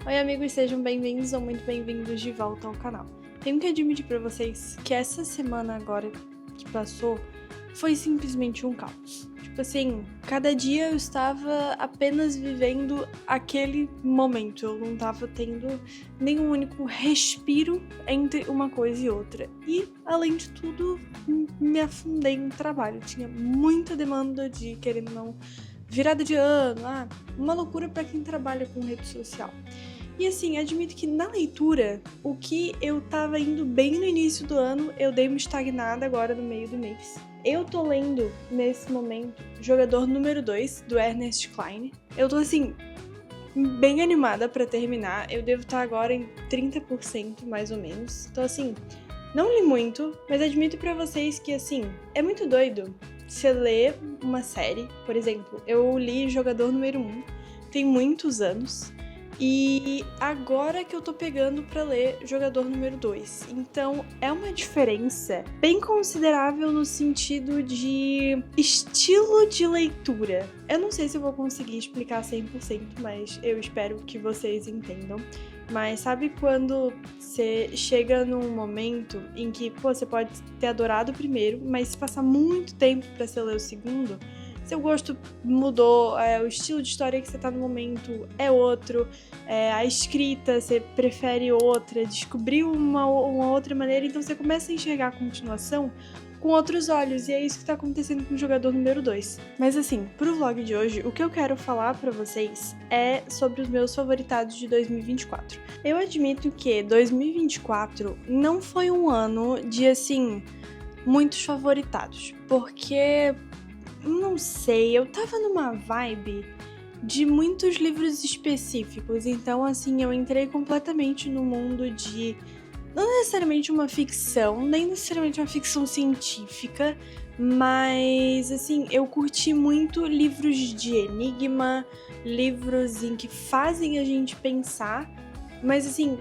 Oi amigos, sejam bem-vindos ou muito bem-vindos de volta ao canal. Tenho que admitir pra vocês que essa semana agora que passou foi simplesmente um caos. Tipo assim, cada dia eu estava apenas vivendo aquele momento, eu não estava tendo nenhum único respiro entre uma coisa e outra. E, além de tudo, me afundei no trabalho, tinha muita demanda de, querendo ou não, virada de ano, uma loucura pra quem trabalha com rede social. E assim, admito que na leitura, o que eu tava indo bem no início do ano, eu dei uma estagnada agora no meio do mês. Eu tô lendo, nesse momento, Jogador número 2, do Ernest Cline. Eu tô assim, bem animada pra terminar, eu devo estar agora em 30% mais ou menos. Então assim, não li muito, mas admito pra vocês que assim, é muito doido você ler uma série. Por exemplo, eu li Jogador número 1, tem muitos anos. E agora que eu tô pegando pra ler Jogador número 2. Então é uma diferença bem considerável no sentido de estilo de leitura. Eu não sei se eu vou conseguir explicar 100%, mas eu espero que vocês entendam. Mas sabe quando você chega num momento em que você pode ter adorado o primeiro, mas se passar muito tempo pra você ler o segundo, seu gosto mudou, o estilo de história que você tá no momento é outro, a escrita você prefere outra, descobriu uma outra maneira, então você começa a enxergar a continuação com outros olhos, e é isso que tá acontecendo com o Jogador número 2. Mas assim, pro vlog de hoje, o que eu quero falar pra vocês é sobre os meus favoritados de 2024. Eu admito que 2024 não foi um ano de, assim, muitos favoritados, porque não sei, eu tava numa vibe de muitos livros específicos, então assim, eu entrei completamente no mundo de não necessariamente uma ficção, nem necessariamente uma ficção científica, mas assim, eu curti muito livros de enigma, livros em que fazem a gente pensar, mas assim,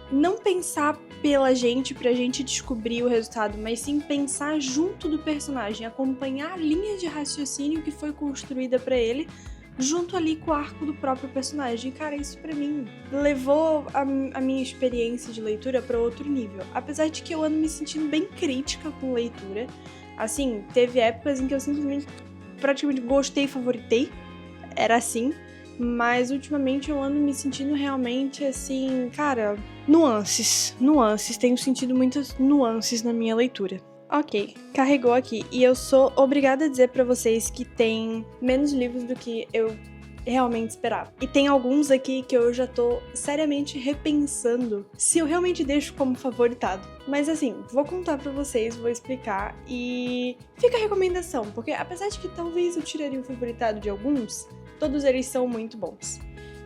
não pensar pela gente, pra gente descobrir o resultado, mas sim pensar junto do personagem, acompanhar a linha de raciocínio que foi construída pra ele, junto ali com o arco do próprio personagem. Cara, isso pra mim levou a minha experiência de leitura pra outro nível. Apesar de que eu ando me sentindo bem crítica com leitura, assim, teve épocas em que eu simplesmente praticamente gostei e favoritei, era assim. Mas ultimamente eu ando me sentindo realmente assim, cara, nuances, tenho sentido muitas nuances na minha leitura. Ok, carregou aqui, e eu sou obrigada a dizer pra vocês que tem menos livros do que eu realmente esperava. E tem alguns aqui que eu já tô seriamente repensando se eu realmente deixo como favoritado. Mas assim, vou contar pra vocês, vou explicar, e fica a recomendação, porque apesar de que talvez eu tiraria o favoritado de alguns, todos eles são muito bons.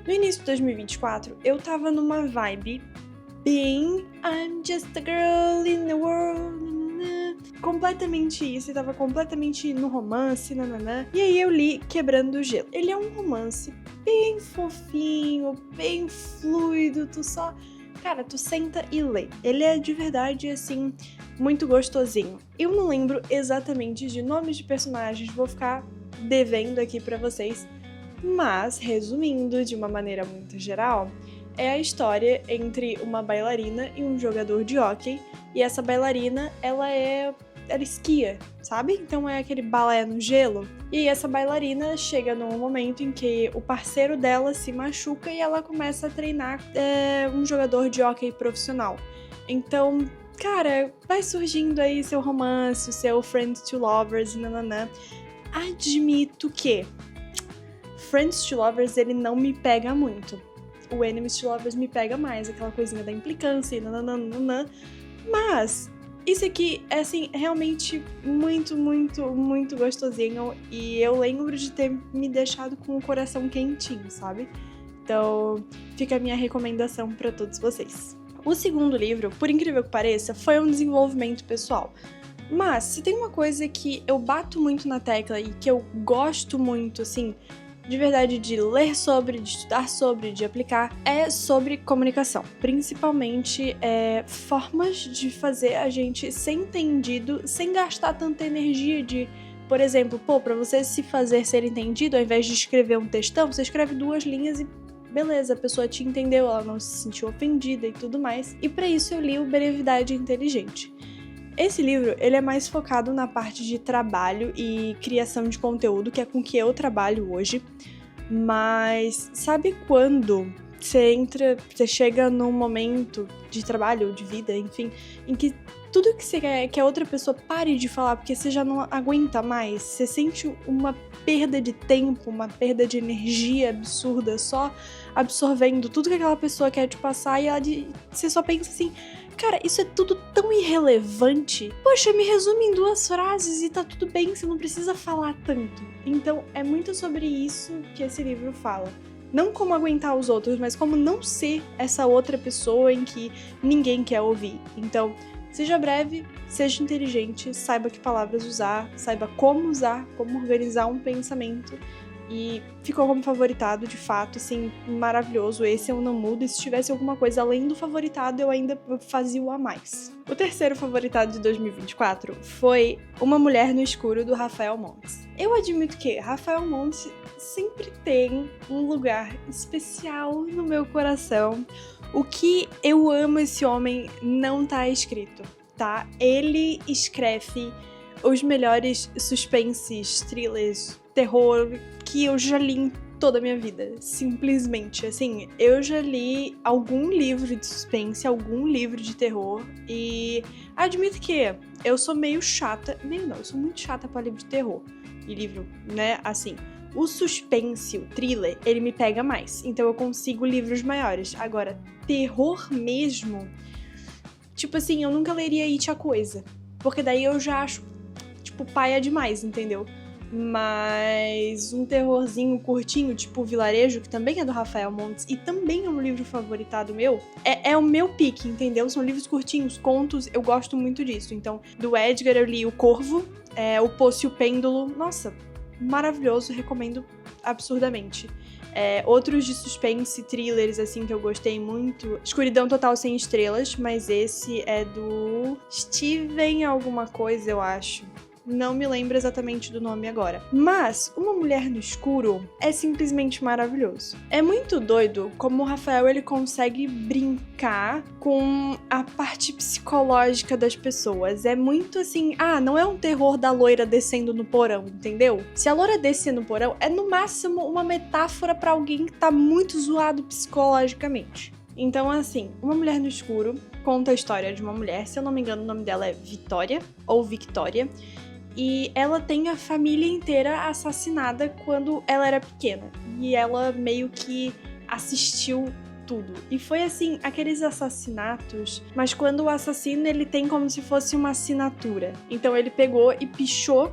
No início de 2024, eu tava numa vibe bem I'm just a girl in the world, completamente isso, eu tava completamente no romance, nananã. E aí eu li Quebrando o Gelo. Ele é um romance bem fofinho, bem fluido, cara, tu senta e lê. Ele é de verdade, assim, muito gostosinho. Eu não lembro exatamente de nomes de personagens, vou ficar devendo aqui pra vocês. Mas, resumindo de uma maneira muito geral, é a história entre uma bailarina e um jogador de hóquei. E essa bailarina, ela esquia, sabe? Então é aquele balé no gelo. E aí essa bailarina chega num momento em que o parceiro dela se machuca e ela começa a treinar um jogador de hóquei profissional. Então, cara, vai surgindo aí seu romance, seu Friends to Lovers, nananã. Admito que Friends to Lovers, ele não me pega muito. O Enemies to Lovers me pega mais, aquela coisinha da implicância e nananana. Mas isso aqui é, assim, realmente muito, muito, muito gostosinho. E eu lembro de ter me deixado com o coração quentinho, sabe? Então, fica a minha recomendação pra todos vocês. O segundo livro, por incrível que pareça, foi um desenvolvimento pessoal. Mas, se tem uma coisa que eu bato muito na tecla e que eu gosto muito, assim, de verdade, de ler sobre, de estudar sobre, de aplicar, é sobre comunicação. Principalmente formas de fazer a gente ser entendido sem gastar tanta energia de... Por exemplo, pra você se fazer ser entendido, ao invés de escrever um textão, você escreve 2 linhas e beleza, a pessoa te entendeu, ela não se sentiu ofendida e tudo mais. E pra isso eu li o Brevidade Inteligente. Esse livro, ele é mais focado na parte de trabalho e criação de conteúdo, que é com que eu trabalho hoje. Mas sabe quando você chega num momento de trabalho, de vida, enfim, em que tudo que você quer é que a outra pessoa pare de falar porque você já não aguenta mais, você sente uma perda de tempo, uma perda de energia absurda, só absorvendo tudo que aquela pessoa quer te passar e você só pensa assim, cara, isso é tudo tão irrelevante. Poxa, me resume em 2 frases e tá tudo bem, você não precisa falar tanto. Então, é muito sobre isso que esse livro fala. Não como aguentar os outros, mas como não ser essa outra pessoa em que ninguém quer ouvir. Então, seja breve, seja inteligente, saiba que palavras usar, saiba como usar, como organizar um pensamento. E ficou como favoritado, de fato, assim, maravilhoso. Esse eu não mudo, e se tivesse alguma coisa além do favoritado, eu ainda fazia o a mais. O terceiro favoritado de 2024 foi Uma Mulher no Escuro, do Rafael Montes. Eu admito que Rafael Montes sempre tem um lugar especial no meu coração. O que eu amo esse homem não tá escrito, tá? Ele escreve os melhores suspenses, thrillers, terror que eu já li em toda a minha vida, simplesmente. Assim, eu já li algum livro de suspense, algum livro de terror, e admito que eu sou meio chata, eu sou muito chata pra livro de terror. E livro, né, assim, o suspense, o thriller, ele me pega mais, então eu consigo livros maiores. Agora, terror mesmo, tipo assim, eu nunca leria It a Coisa, porque daí eu já acho, tipo, paia demais, entendeu? Mas um terrorzinho curtinho, tipo O Vilarejo, que também é do Rafael Montes e também é um livro favoritado meu, é o meu pique, entendeu? São livros curtinhos, contos, eu gosto muito disso. Então, do Edgar eu li O Corvo, O Poço e o Pêndulo, nossa, maravilhoso, recomendo absurdamente. Outros de suspense, thrillers, assim, que eu gostei muito, Escuridão Total Sem Estrelas, mas esse é do Steven alguma coisa, eu acho. Não me lembro exatamente do nome agora. Mas Uma Mulher no Escuro é simplesmente maravilhoso. É muito doido como o Rafael ele consegue brincar com a parte psicológica das pessoas. É muito assim, não é um terror da loira descendo no porão, entendeu? Se a loira descer no porão, é no máximo uma metáfora pra alguém que tá muito zoado psicologicamente. Então, assim, Uma Mulher no Escuro conta a história de uma mulher, se eu não me engano o nome dela é Vitória, ou Victoria, e ela tem a família inteira assassinada quando ela era pequena. E ela meio que assistiu tudo. E foi assim, aqueles assassinatos, mas quando o assassino ele tem como se fosse uma assinatura. Então ele pegou e pichou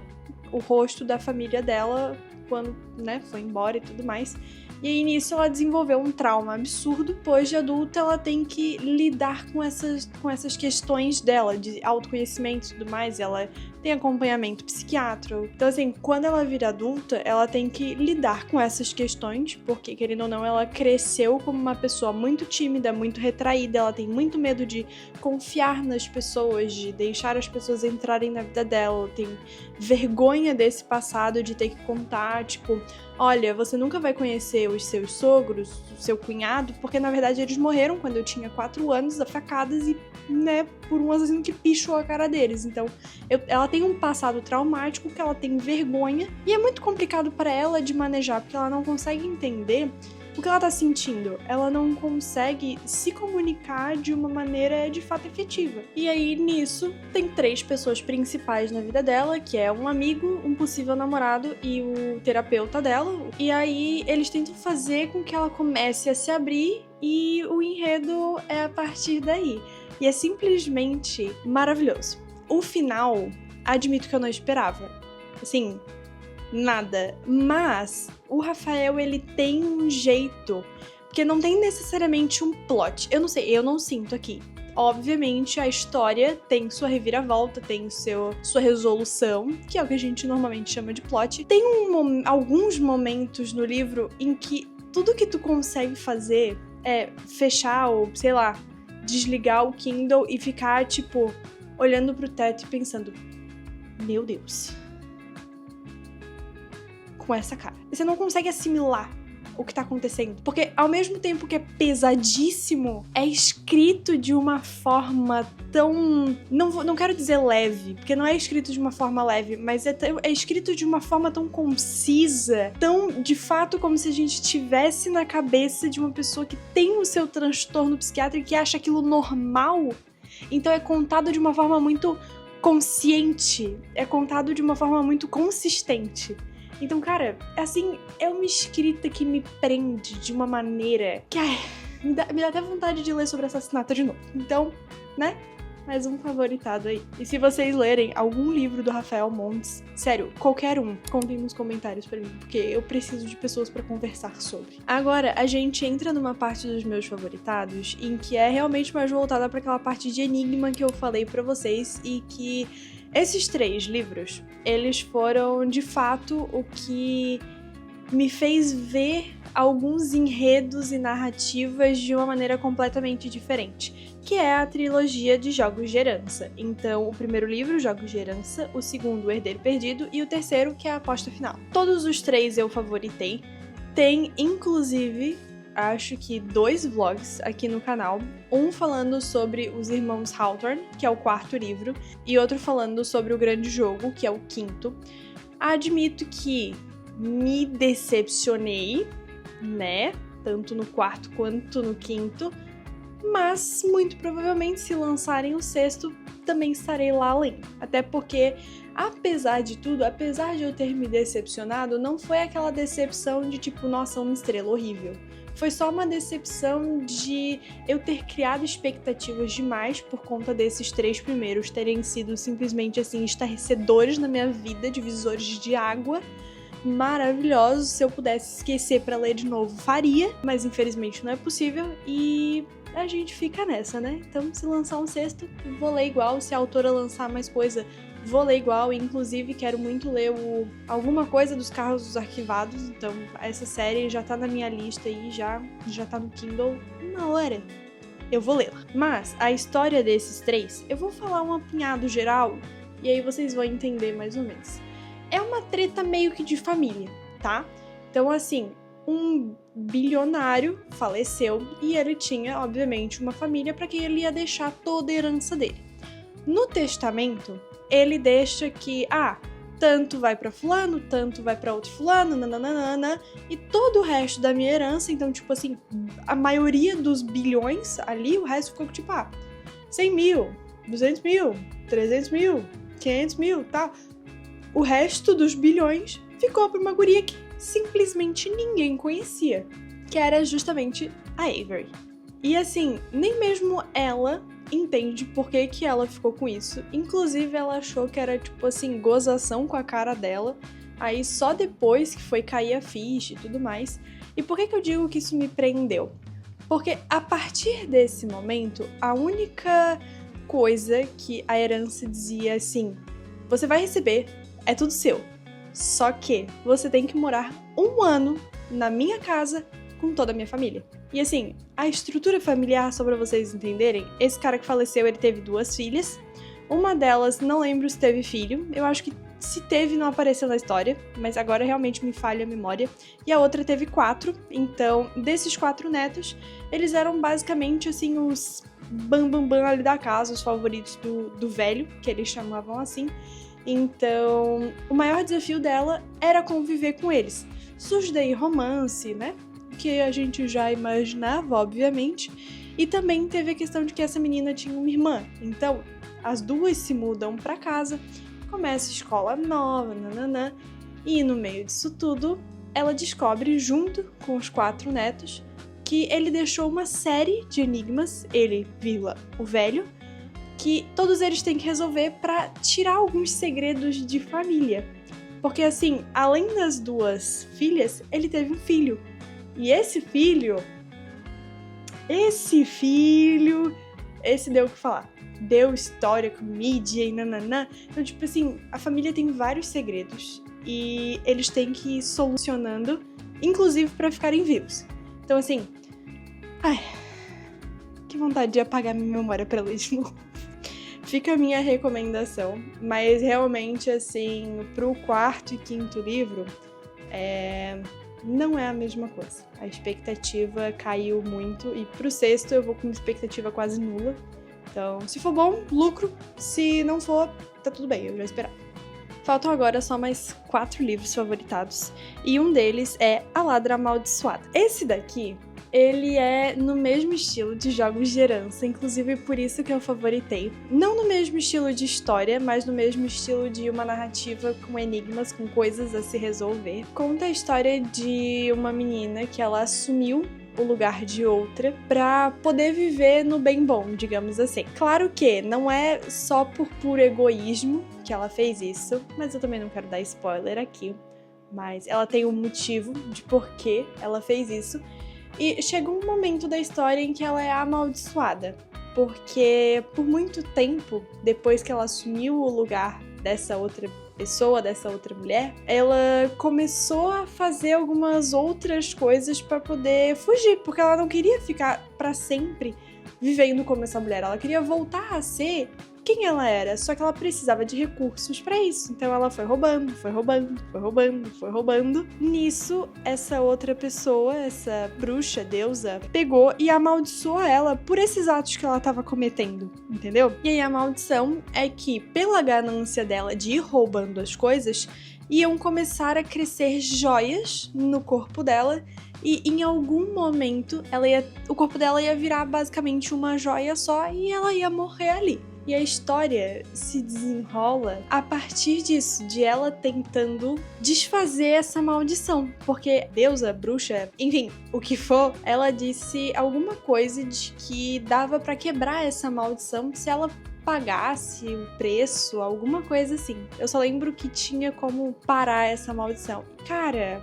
o rosto da família dela quando, né, foi embora e tudo mais. E aí, nisso, ela desenvolveu um trauma absurdo, pois de adulta ela tem que lidar com essas questões dela, de autoconhecimento e tudo mais, ela tem acompanhamento psiquiátrico. Então, assim, quando ela vira adulta, ela tem que lidar com essas questões, porque, querendo ou não, ela cresceu como uma pessoa muito tímida, muito retraída, ela tem muito medo de confiar nas pessoas, de deixar as pessoas entrarem na vida dela, tem vergonha desse passado, de ter que contar, tipo, olha, você nunca vai conhecer os seus sogros, o seu cunhado, porque na verdade eles morreram quando eu tinha 4 anos, a facadas e, né, por um assassino que pichou a cara deles. Então, ela tem um passado traumático que ela tem vergonha e é muito complicado para ela de manejar, porque ela não consegue entender o que ela tá sentindo. Ela não consegue se comunicar de uma maneira de fato efetiva. E aí, nisso, tem 3 pessoas principais na vida dela, que é um amigo, um possível namorado e o terapeuta dela. E aí, eles tentam fazer com que ela comece a se abrir e o enredo é a partir daí. E é simplesmente maravilhoso. O final, admito que eu não esperava. Assim, nada. Mas o Rafael, ele tem um jeito, porque não tem necessariamente um plot. Eu não sei, eu não sinto aqui, obviamente, a história tem sua reviravolta, tem sua resolução, que é o que a gente normalmente chama de plot. Tem alguns momentos no livro em que tudo que tu consegue fazer é fechar ou, sei lá, desligar o Kindle e ficar, tipo, olhando pro teto e pensando: meu Deus. Com essa cara. E você não consegue assimilar o que tá acontecendo. Porque ao mesmo tempo que é pesadíssimo, é escrito de uma forma tão... Não quero dizer leve, porque não é escrito de uma forma leve, mas é escrito de uma forma tão concisa, tão, de fato, como se a gente estivesse na cabeça de uma pessoa que tem o seu transtorno psiquiátrico e que acha aquilo normal. Então é contado de uma forma muito consciente, é contado de uma forma muito consistente. Então, cara, assim, é uma escrita que me prende de uma maneira que, me dá até vontade de ler sobre assassinato de novo. Então, né? Mais um favoritado aí. E se vocês lerem algum livro do Rafael Montes, sério, qualquer um, contem nos comentários pra mim, porque eu preciso de pessoas pra conversar sobre. Agora, a gente entra numa parte dos meus favoritados, em que é realmente mais voltada pra aquela parte de enigma que eu falei pra vocês, e que esses 3 livros, eles foram, de fato, o que me fez ver alguns enredos e narrativas de uma maneira completamente diferente, que é a trilogia de Jogos de Herança. Então, o primeiro livro, Jogos de Herança, o segundo, O Herdeiro Perdido, e o terceiro, que é a Aposta Final. Todos os 3 eu favoritei. Tem, inclusive, acho que 2 vlogs aqui no canal, um falando sobre os irmãos Hawthorne, que é o 4º livro, e outro falando sobre o Grande Jogo, que é o 5º. Admito que me decepcionei, né, tanto no 4º quanto no 5º, mas muito provavelmente se lançarem o 6º, também estarei lá além. Até porque, apesar de tudo, apesar de eu ter me decepcionado, não foi aquela decepção de tipo, nossa, uma estrela horrível. Foi só uma decepção de eu ter criado expectativas demais por conta desses 3 primeiros terem sido simplesmente assim, estarrecedores na minha vida, divisores de água, maravilhosos. Se eu pudesse esquecer pra ler de novo, faria, mas infelizmente não é possível e a gente fica nessa, né? Então, se lançar um 6º, vou ler igual. Se a autora lançar mais coisa, vou ler igual. Inclusive, quero muito ler alguma coisa dos Carros dos Arquivados. Então, essa série já tá na minha lista aí, já tá no Kindle. Na hora, eu vou lê-la. Mas, a história desses 3, eu vou falar um apanhado geral, e aí vocês vão entender mais ou menos. É uma treta meio que de família, tá? Então, assim, um bilionário faleceu e ele tinha, obviamente, uma família para quem ele ia deixar toda a herança dele. No testamento, ele deixa que, tanto vai para fulano, tanto vai para outro fulano, nananana, e todo o resto da minha herança, então, tipo assim, a maioria dos bilhões ali, o resto ficou tipo, 100 mil, 200 mil, 300 mil, 500 mil, tal. O resto dos bilhões ficou pra uma guria que simplesmente ninguém conhecia, que era justamente a Avery. E assim, nem mesmo ela entende por que ela ficou com isso. Inclusive, ela achou que era, tipo assim, gozação com a cara dela. Aí só depois que foi cair a ficha e tudo mais. E por que eu digo que isso me prendeu? Porque a partir desse momento, a única coisa que a herança dizia assim: você vai receber, é tudo seu. Só que você tem que morar 1 ano na minha casa com toda a minha família. E assim, a estrutura familiar, só pra vocês entenderem, esse cara que faleceu, ele teve 2 filhas. Uma delas, não lembro se teve filho. Eu acho que se teve, não apareceu na história, mas agora realmente me falha a memória. E a outra teve 4. Então, desses 4 netos, eles eram basicamente, assim, os bambambam ali da casa, os favoritos do velho, que eles chamavam assim. Então, o maior desafio dela era conviver com eles. Surge daí romance, né? Que a gente já imaginava, obviamente. E também teve a questão de que essa menina tinha uma irmã. Então, as duas se mudam pra casa, começa escola nova, nananã. E no meio disso tudo, ela descobre, junto com os 4 netos, que ele deixou uma série de enigmas, ele, o velho, que todos eles têm que resolver pra tirar alguns segredos de família. Porque assim, além das 2 filhas, ele teve um filho. E esse filho esse deu o que falar. Deu história com mídia e nananã. Então, tipo assim, a família tem vários segredos e eles têm que ir solucionando, inclusive pra ficarem vivos. Então, assim, que vontade de apagar minha memória pra ler de novo. Fica a minha recomendação, mas realmente, assim, pro quarto e quinto livro, não é a mesma coisa. A expectativa caiu muito e pro sexto eu vou com uma expectativa quase nula. Então, se for bom, lucro. Se não for, tá tudo bem, eu já esperava. Faltam agora só mais 4 livros favoritados. E um deles é A Ladra Amaldiçoada. Esse daqui, ele é no mesmo estilo de jogos de herança, inclusive por isso que eu favoritei. Não no mesmo estilo de história, mas no mesmo estilo de uma narrativa com enigmas, com coisas a se resolver. Conta a história de uma menina que ela assumiu o lugar de outra pra poder viver no bem bom, digamos assim. Claro que não é só por puro egoísmo que ela fez isso, mas eu também não quero dar spoiler aqui. Mas ela tem um motivo de por que ela fez isso. E chega um momento da história em que ela é amaldiçoada, porque por muito tempo, depois que ela assumiu o lugar dessa outra pessoa, dessa outra mulher, ela começou a fazer algumas outras coisas pra poder fugir, porque ela não queria ficar pra sempre vivendo como essa mulher, ela queria voltar a ser quem ela era, só que ela precisava de recursos pra isso. Então ela foi roubando. Nisso, essa outra pessoa, essa bruxa, deusa, pegou e amaldiçoou ela por esses atos que ela tava cometendo, entendeu? E aí a maldição é que, pela ganância dela de ir roubando as coisas, iam começar a crescer joias no corpo dela. E em algum momento, o corpo dela ia virar basicamente uma joia só e ela ia morrer ali. E a história se desenrola a partir disso, de ela tentando desfazer essa maldição. Porque deusa, bruxa, enfim, o que for, ela disse alguma coisa de que dava pra quebrar essa maldição se ela pagasse o preço, alguma coisa assim. Eu só lembro que tinha como parar essa maldição. Cara,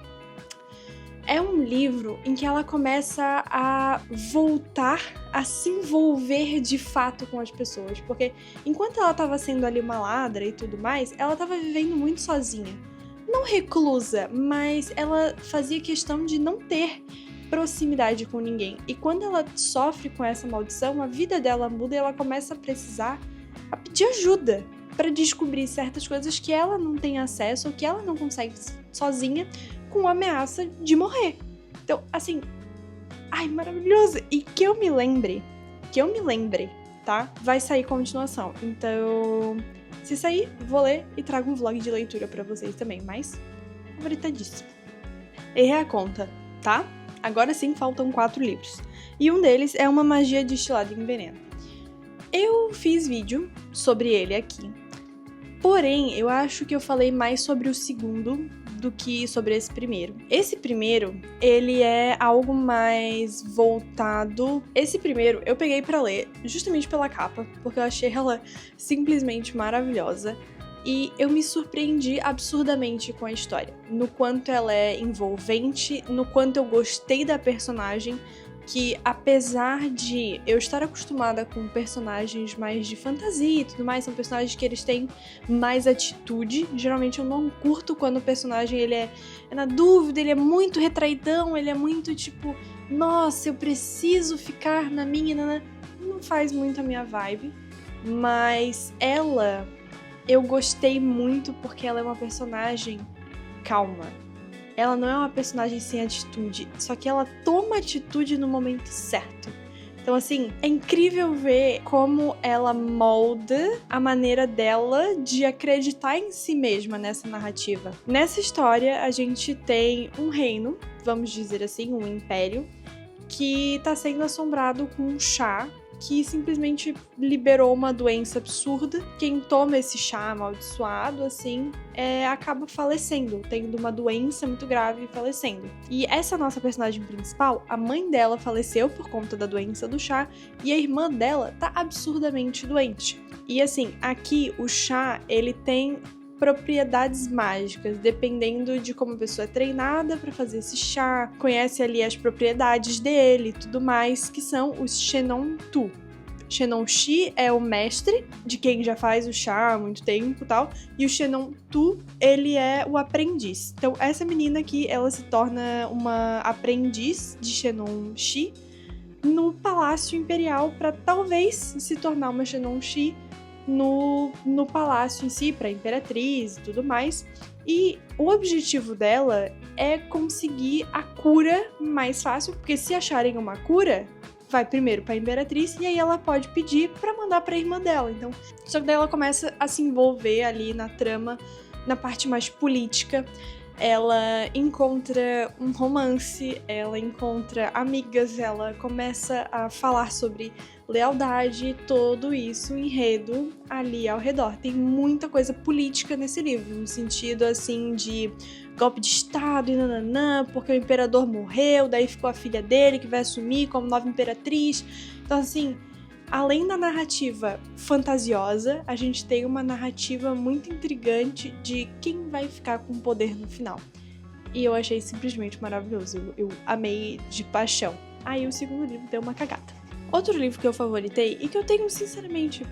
é um livro em que ela começa a voltar a se envolver de fato com as pessoas, porque enquanto ela estava sendo ali uma ladra e tudo mais, ela estava vivendo muito sozinha. Não reclusa, mas ela fazia questão de não ter proximidade com ninguém. E quando ela sofre com essa maldição, a vida dela muda e ela começa a precisar pedir ajuda para descobrir certas coisas que ela não tem acesso ou que ela não consegue sozinha, com a ameaça de morrer. Então, assim, maravilhoso! E que eu me lembre, tá? Vai sair continuação. Então, se sair, vou ler e trago um vlog de leitura pra vocês também, mas favoritadíssimo. Errei a conta, tá? Agora sim, faltam 4 livros. E um deles é Uma Magia Destilada em Veneno. Eu fiz vídeo sobre ele aqui, porém, eu acho que eu falei mais sobre o segundo do que sobre esse primeiro. Esse primeiro, ele é algo mais voltado... Esse primeiro eu peguei pra ler justamente pela capa, porque eu achei ela simplesmente maravilhosa. E eu me surpreendi absurdamente com a história. No quanto ela é envolvente, no quanto eu gostei da personagem, que apesar de eu estar acostumada com personagens mais de fantasia e tudo mais, são personagens que eles têm mais atitude. Geralmente eu não curto quando o personagem ele é na dúvida, ele é muito retraidão, ele é muito tipo, nossa, eu preciso ficar na minha... Não faz muito a minha vibe, mas ela eu gostei muito porque ela é uma personagem calma. Ela não é uma personagem sem atitude, só que ela toma atitude no momento certo. Então, assim, é incrível ver como ela molda a maneira dela de acreditar em si mesma nessa narrativa. Nessa história, a gente tem um reino, vamos dizer assim, um império, que tá sendo assombrado com um chá que simplesmente liberou uma doença absurda. Quem toma esse chá amaldiçoado, assim, acaba falecendo, tendo uma doença muito grave e falecendo. E essa nossa personagem principal, a mãe dela faleceu por conta da doença do chá e a irmã dela tá absurdamente doente. E assim, aqui o chá, ele tem propriedades mágicas, dependendo de como a pessoa é treinada para fazer esse chá, conhece ali as propriedades dele e tudo mais, que são os Chenon Tu. Xenon Shi é o mestre de quem já faz o chá há muito tempo e tal, e o Xenon Tu, ele é o aprendiz. Então, essa menina aqui, ela se torna uma aprendiz de Xenon Shi no Palácio Imperial para talvez se tornar uma Xenon Shi no palácio em si, para a Imperatriz e tudo mais. E o objetivo dela é conseguir a cura mais fácil, porque se acharem uma cura, vai primeiro para a Imperatriz e aí ela pode pedir para mandar para a irmã dela. Então, só que daí ela começa a se envolver ali na trama, na parte mais política. Ela encontra um romance, ela encontra amigas, ela começa a falar sobre lealdade, todo isso, enredo ali ao redor. Tem muita coisa política nesse livro, no sentido assim de golpe de estado e nananã, porque o imperador morreu, daí ficou a filha dele que vai assumir como nova imperatriz. Então assim, além da narrativa fantasiosa, a gente tem uma narrativa muito intrigante de quem vai ficar com o poder no final. E eu achei simplesmente maravilhoso, eu amei de paixão. Aí o segundo livro deu uma cagada. Outro livro que eu favoritei, e que eu tenho sinceramente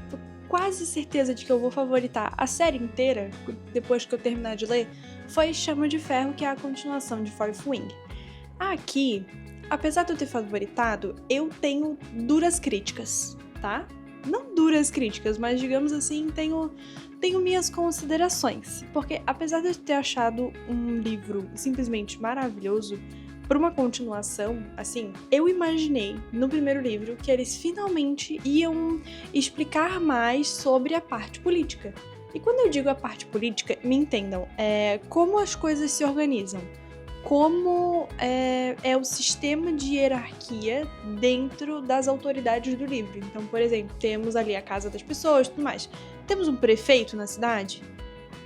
quase certeza de que eu vou favoritar a série inteira, depois que eu terminar de ler, foi Chama de Ferro, que é a continuação de Fourth Wing. Aqui, apesar de eu ter favoritado, eu tenho duras críticas, tá? Não duras críticas, mas digamos assim, tenho minhas considerações. Porque apesar de eu ter achado um livro simplesmente maravilhoso, por uma continuação, assim, eu imaginei no primeiro livro que eles finalmente iam explicar mais sobre a parte política. E quando eu digo a parte política, me entendam, como as coisas se organizam, como é o sistema de hierarquia dentro das autoridades do livro. Então, por exemplo, temos ali a casa das pessoas e tudo mais. Temos um prefeito na cidade?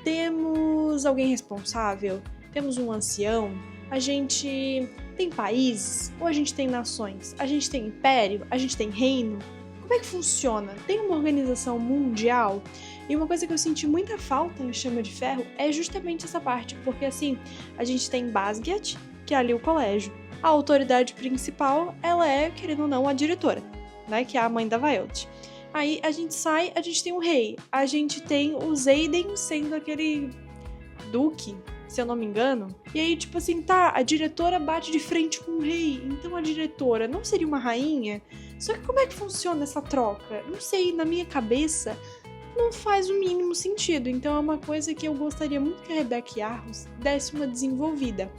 Temos alguém responsável? Temos um ancião? A gente tem países ou a gente tem nações? A gente tem império? A gente tem reino? Como é que funciona? Tem uma organização mundial? E uma coisa que eu senti muita falta em Chama de Ferro é justamente essa parte, porque assim, a gente tem Basgiath, que é ali o colégio. A autoridade principal, ela é, querendo ou não, a diretora, né, que é a mãe da Violet. Aí a gente sai, a gente tem o rei, a gente tem o Xaden sendo aquele duque, se eu não me engano. E aí, tipo assim, tá, a diretora bate de frente com o rei, então a diretora não seria uma rainha? Só que como é que funciona essa troca? Não sei, na minha cabeça não faz o mínimo sentido. Então é uma coisa que eu gostaria muito que a Rebecca Yarros desse uma desenvolvida.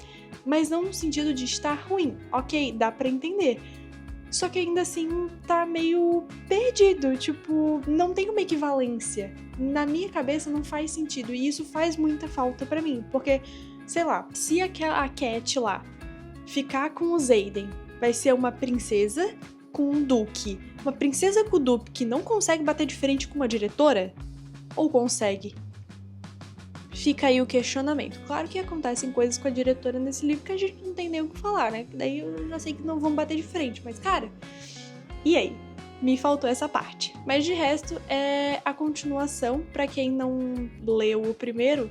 Mas não no sentido de estar ruim. Ok, dá pra entender. Só que ainda assim tá meio perdido, tipo, não tem uma equivalência. Na minha cabeça não faz sentido, e isso faz muita falta pra mim, porque, sei lá, se a Cat lá ficar com o Xaden, vai ser uma princesa com um duque. Uma princesa com o duque que não consegue bater de frente com uma diretora? Ou consegue? Fica aí o questionamento. Claro que acontecem coisas com a diretora nesse livro que a gente não tem nem o que falar, né? Daí eu já sei que não vão bater de frente, mas cara, e aí? Me faltou essa parte. Mas de resto, é a continuação, pra quem não leu o primeiro,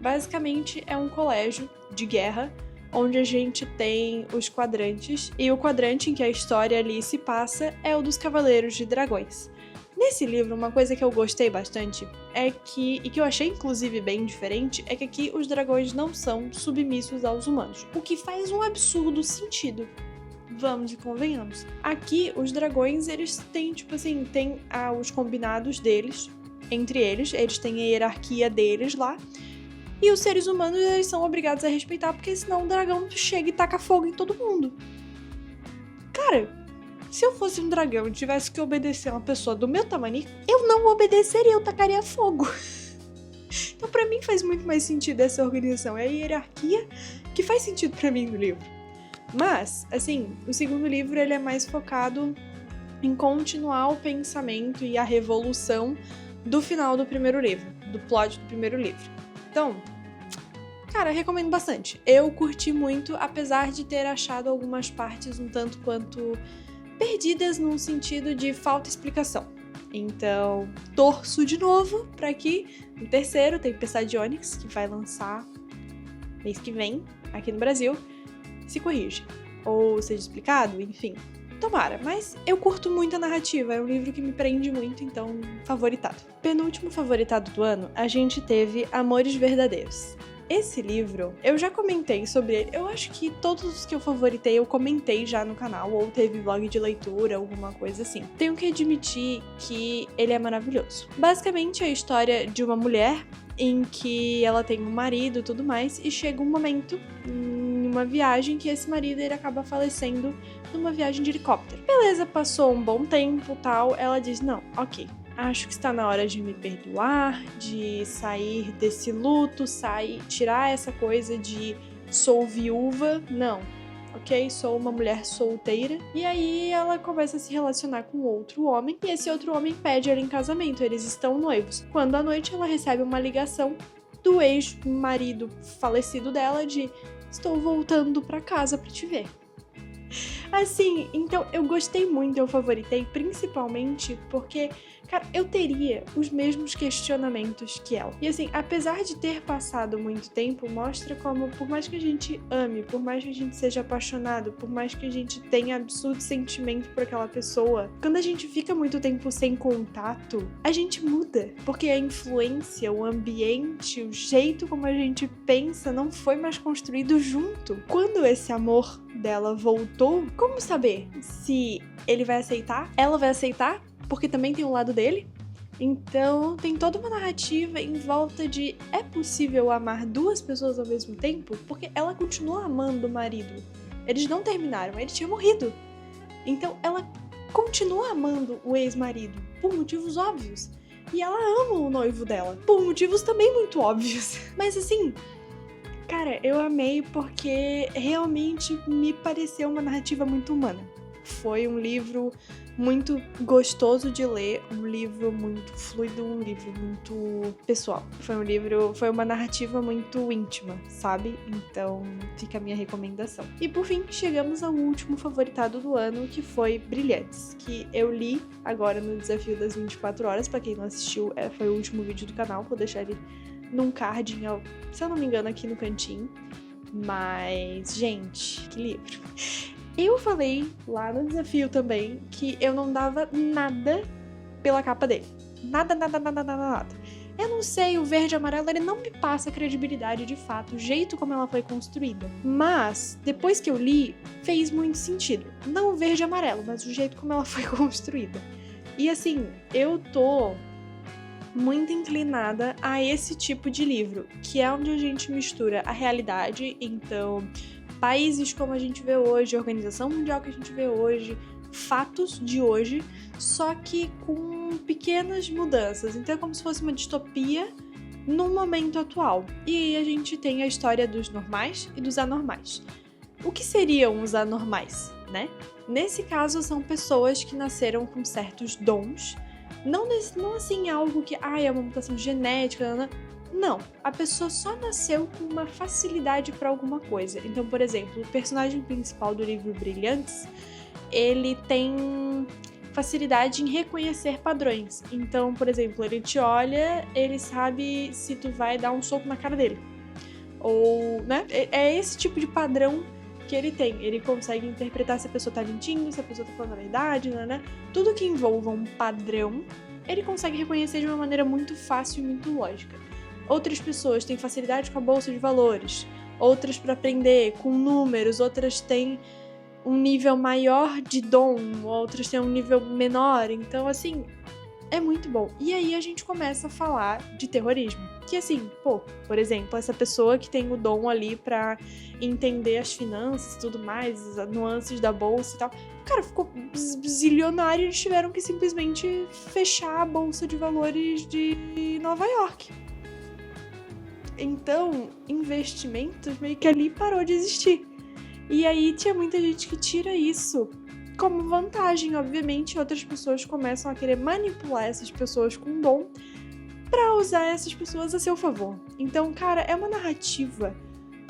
basicamente é um colégio de guerra, onde a gente tem os quadrantes, e o quadrante em que a história ali se passa é o dos Cavaleiros de Dragões. Nesse livro, uma coisa que eu gostei bastante é que, e que eu achei inclusive bem diferente, é que aqui os dragões não são submissos aos humanos, o que faz um absurdo sentido. Vamos e convenhamos. Aqui, os dragões, eles têm, tipo assim, tem os combinados deles, entre eles têm a hierarquia deles lá, e os seres humanos, eles são obrigados a respeitar, porque senão o dragão chega e taca fogo em todo mundo. Cara, se eu fosse um dragão e tivesse que obedecer uma pessoa do meu tamanho, eu não obedeceria, eu tacaria fogo. Então, pra mim, faz muito mais sentido essa organização. É a hierarquia que faz sentido pra mim no livro. Mas, assim, o segundo livro, ele é mais focado em continuar o pensamento e a revolução do final do primeiro livro, do plot do primeiro livro. Então, cara, recomendo bastante. Eu curti muito, apesar de ter achado algumas partes um tanto quanto perdidas num sentido de falta de explicação. Então, torço de novo para que no terceiro, Tempestade de Ônix, que vai lançar mês que vem aqui no Brasil, se corrija. Ou seja explicado, enfim. Tomara, mas eu curto muito a narrativa, é um livro que me prende muito, então favoritado. Penúltimo favoritado do ano, a gente teve Amores Verdadeiros. Esse livro, eu já comentei sobre ele, eu acho que todos os que eu favoritei eu comentei já no canal, ou teve vlog de leitura, alguma coisa assim. Tenho que admitir que ele é maravilhoso. Basicamente é a história de uma mulher em que ela tem um marido e tudo mais, e chega um momento em uma viagem que esse marido ele acaba falecendo numa viagem de helicóptero. Beleza, passou um bom tempo tal, ela diz, não, ok, acho que está na hora de me perdoar, de sair desse luto, tirar essa coisa de sou viúva, não. Ok? Sou uma mulher solteira. E aí ela começa a se relacionar com outro homem. E esse outro homem pede ela em casamento. Eles estão noivos. Quando à noite ela recebe uma ligação do ex-marido falecido dela de estou voltando pra casa pra te ver. Assim, então eu gostei muito, eu favoritei, principalmente porque, cara, eu teria os mesmos questionamentos que ela. E assim, apesar de ter passado muito tempo, mostra como, por mais que a gente ame, por mais que a gente seja apaixonado, por mais que a gente tenha absurdo sentimento por aquela pessoa, quando a gente fica muito tempo sem contato, a gente muda. Porque a influência, o ambiente, o jeito como a gente pensa não foi mais construído junto. Quando esse amor dela voltou, como saber se ele vai aceitar? Ela vai aceitar? Porque também tem o lado dele. Então, tem toda uma narrativa em volta de é possível amar duas pessoas ao mesmo tempo? Porque ela continua amando o marido. Eles não terminaram, ele tinha morrido. Então, ela continua amando o ex-marido por motivos óbvios. E ela ama o noivo dela por motivos também muito óbvios. Mas assim, cara, eu amei porque realmente me pareceu uma narrativa muito humana. Foi um livro muito gostoso de ler, um livro muito fluido, um livro muito pessoal. Foi uma narrativa muito íntima, sabe? Então fica a minha recomendação. E por fim, chegamos ao último favoritado do ano, que foi Brilhantes, que eu li agora no Desafio das 24 Horas. Pra quem não assistiu, foi o último vídeo do canal, vou deixar ele num card, se eu não me engano, aqui no cantinho. Mas, gente, que livro. Eu falei lá no desafio também que eu não dava nada pela capa dele. Nada. Eu não sei, o verde e amarelo, ele não me passa credibilidade de fato, o jeito como ela foi construída. Mas, depois que eu li, fez muito sentido. Não o verde e amarelo, mas o jeito como ela foi construída. E assim, eu tô muito inclinada a esse tipo de livro, que é onde a gente mistura a realidade, então países como a gente vê hoje, a Organização Mundial que a gente vê hoje, fatos de hoje, só que com pequenas mudanças. Então é como se fosse uma distopia no momento atual. E aí a gente tem a história dos normais e dos anormais. O que seriam os anormais, né? Nesse caso, são pessoas que nasceram com certos dons. Não assim algo que, é uma mutação genética, não. A pessoa só nasceu com uma facilidade para alguma coisa. Então, por exemplo, o personagem principal do livro Brilhantes, ele tem facilidade em reconhecer padrões. Então, por exemplo, ele te olha, ele sabe se tu vai dar um soco na cara dele. Ou, né? É esse tipo de padrão que ele tem. Ele consegue interpretar se a pessoa tá mentindo, se a pessoa tá falando a verdade, né? Tudo que envolva um padrão, ele consegue reconhecer de uma maneira muito fácil e muito lógica. Outras pessoas têm facilidade com a bolsa de valores, outras para aprender com números, outras têm um nível maior de dom, outras têm um nível menor. Então, assim, é muito bom. E aí a gente começa a falar de terrorismo. Que assim, por exemplo, essa pessoa que tem o dom ali pra entender as finanças e tudo mais, as nuances da bolsa e tal. O cara ficou zilionário e eles tiveram que simplesmente fechar a bolsa de valores de Nova York. Então, investimentos meio que ali parou de existir. E aí tinha muita gente que tira isso como vantagem. Obviamente, outras pessoas começam a querer manipular essas pessoas com dom pra usar essas pessoas a seu favor. Então, cara, é uma narrativa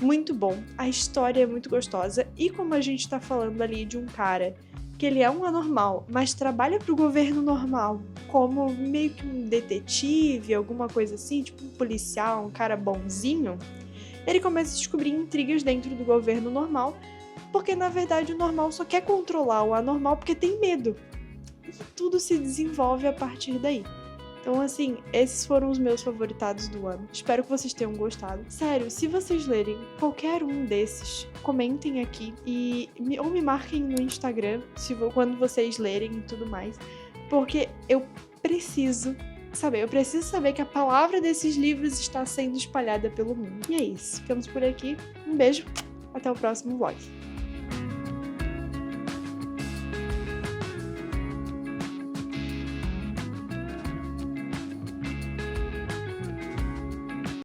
muito bom. A história é muito gostosa. E como a gente tá falando ali de um cara que ele é um anormal, mas trabalha pro governo normal como meio que um detetive, alguma coisa assim, tipo um policial, um cara bonzinho, ele começa a descobrir intrigas dentro do governo normal porque na verdade o normal só quer controlar o anormal porque tem medo. E tudo se desenvolve a partir daí. Então, assim, esses foram os meus favoritados do ano. Espero que vocês tenham gostado. Sério, se vocês lerem qualquer um desses, comentem aqui ou me marquem no Instagram, quando vocês lerem e tudo mais. Porque eu preciso saber que a palavra desses livros está sendo espalhada pelo mundo. E é isso. Ficamos por aqui. Um beijo. Até o próximo vlog.